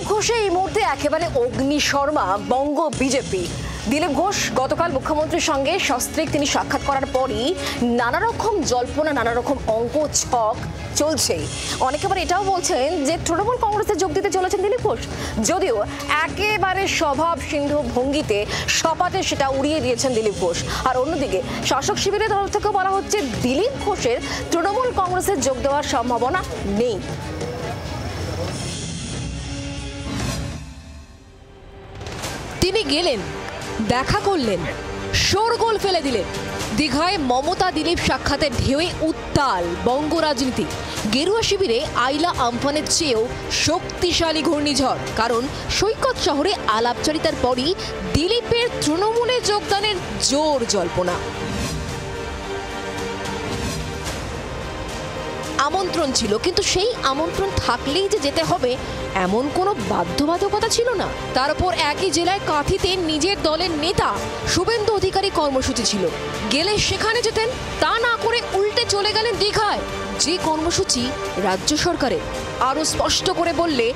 দিলীপ ঘোষের এই মুহূর্তে একেবারে অগ্নিশর্মা বঙ্গ বিজেপি। দিলীপ ঘোষ গতকাল মুখ্যমন্ত্রীর সঙ্গে সস্ত্রীক তিনি সাক্ষাৎ করার পরই নানা রকম জল্পনা, নানা রকম অঙ্ক ছক চলছে। অনেকে আবার এটাও বলছেন যে তৃণমূল কংগ্রেসে যোগ দিতে চলেছেন দিলীপ ঘোষ, যদিও একেবারে স্বভাব সিন্ধু ভঙ্গিতে সপাটে সেটা উড়িয়ে দিয়েছেন দিলীপ ঘোষ। আর অন্যদিকে শাসক শিবিরের তরফ থেকে বলা হচ্ছে দিলীপ ঘোষের তৃণমূল কংগ্রেসে যোগ দেওয়ার সম্ভাবনা নেই। তিনি গেলেন, দেখা করলেন, শোরগোল ফেলে দিলেন। দীঘায় মমতা দিলীপ সাক্ষাতের ঢেউয়ে উত্তাল বঙ্গ রাজনীতি। গেরুয়া শিবিরে আইলা আমফানের চেয়েও শক্তিশালী ঘূর্ণিঝড়, কারণ সৈকত শহরে আলাপচারিতার পরই দিলীপের তৃণমূলে যোগদানের জোর জল্পনা। আমন্ত্রণ ছিল, কিন্তু সেই আমন্ত্রণ থাকলেই যে যেতে হবে এমন কোনো বাধ্যবাধকতা ছিল না। তার উপর একই জেলায় কাঁথিতে নিজের দলের নেতা শুভেন্দু অধিকারী কর্মসূচি ছিল, গেলে সেখানে যেতেন, তা না করে উল্টে চলে গেলেন দীঘায়, যে কর্মসূচি রাজ্য সরকারের। আরও স্পষ্ট করে বললে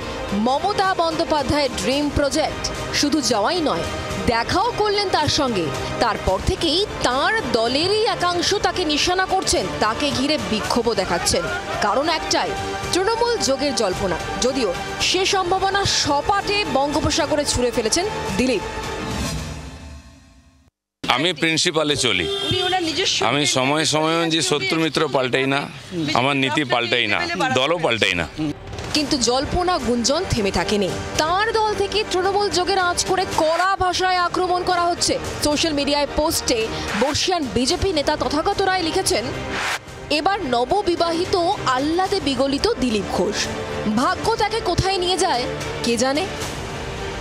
মমতা বন্দ্যোপাধ্যায়ের ড্রিম প্রজেক্ট। শুধু যাওয়াই নয়, দেখাও করলেন তার সঙ্গে। তারপর থেকেই তার দলেরই একাংশ তাকে নিশানা করছেন, তাকে ঘিরে বিক্ষোভও দেখাচ্ছেন। কারণ একটাই, তৃণমূল যোগের জল্পনা, যদিও সে সম্ভাবনা সপাটে বঙ্গোপসাগরে ছুঁড়ে ফেলেছেন দিলীপ। আমি প্রিন্সিপালে চলি, আমি সময় সময় যে শত্রু মিত্র পাল্টাই না, আমার নীতি পাল্টাই না, দলও পাল্টাই না। কিন্তু জল্পনা গুঞ্জন থেমে থাকেনি। তার দল থেকে তৃণমূল যোগের আঁচ করে কড়া ভাষায় আক্রমণ করা হচ্ছে। সোশ্যাল মিডিয়ায় পোস্টে বর্ষিয়ান বিজেপি নেতা তথাগত রায় লিখেছেন, এবার নববিবাহিত আহ্লাদে বিগলিত দিলীপ ঘোষ, ভাগ্য তাকে কোথায় নিয়ে যায় কে জানে।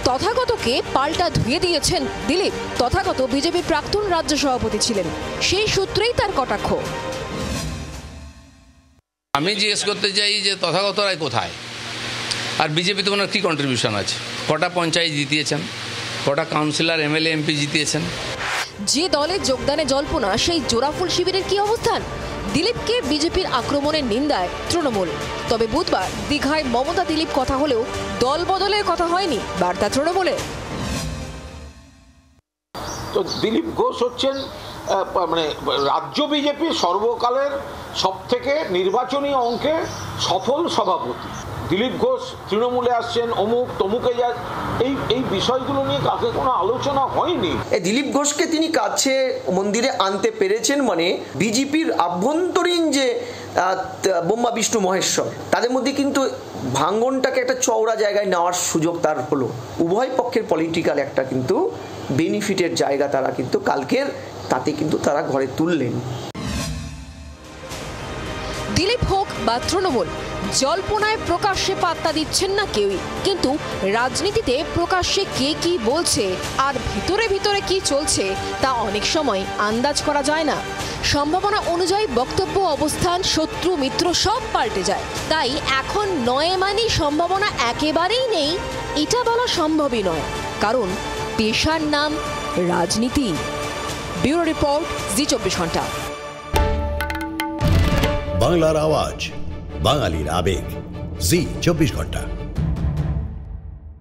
তথাগতকে পাল্টা ধুয়ে দিয়েছেন দিলীপ। তথাগত বিজেপির প্রাক্তন রাজ্য সভাপতি ছিলেন, সেই সূত্রেই তার কটাক্ষ। আমি জিজ্ঞেস করতে চাই যে তথাগত রায় কোথায়, আর বিজেপিতে ওনার কী কন্ট্রিবিউশন আছে? কটা পঞ্চায়েত জিতিয়েছেন, কটা কাউন্সিলর এমএলএ এমপি জিতিয়েছেন? যে দলের যোগদানে জল্পনা, সেই জোড়াফুল শিবিরের কি অবস্থান? দিলীপকে বিজেপির আক্রমণের নিন্দায় তৃণমূল। তবে বুধবার দীঘায় মমতা দিলীপ কথা হলেও দল বদলের কথা হয়নি, বার্তা তৃণমূলের। তো দিলীপ ঘোষ হচ্ছেন মানে রাজ্য বিজেপির সর্বকালের সবথেকে নির্বাচনী অঙ্কে সফল সভাপতি। দিলীপ ঘোষ তৃণমূলে আসছেন, অমুক তমুকে যায়, এই বিষয়গুলো নিয়ে কাকে কোনো আলোচনা হয়নি। দিলীপ ঘোষকে তিনি কাছে মন্দিরে আনতে পেরেছেন, মানে বিজেপির আভ্যন্তরীণ যে বোম্বা বিষ্ণু মহেশ্বর, তাদের মধ্যে কিন্তু ভাঙ্গনটাকে একটা চওড়া জায়গায় নেওয়ার সুযোগ তার হলো। উভয় পক্ষের পলিটিক্যাল একটা কিন্তু বেনিফিটের জায়গা তারা কিন্তু কালকের তাতে কিন্তু তারা ঘরে তুললেন। দিলীপ হোক বা তৃণমূল, জল্পনায় প্রকাশ্যে পাত্তা দিচ্ছেন না কেউই, কিন্তু রাজনীতিতে প্রকাশ্যে কে কি বলছে আর ভিতরে ভিতরে কি চলছে তা অনেক সময় আন্দাজ করা যায় না। সম্ভাবনা অনুযায়ী বক্তব্য, অবস্থান, শত্রু মিত্র সব পাল্টে যায়। তাই এখন নয় মানে সম্ভাবনা একেবারেই নেই এটা বলা সম্ভবই নয়, কারণ পেশার নাম রাজনীতি। ব্যুরো রিপোর্ট, জি24 ঘন্টা। বাংলার আওয়াজ, বাঙালির আবেগ, জি24 ঘন্টা।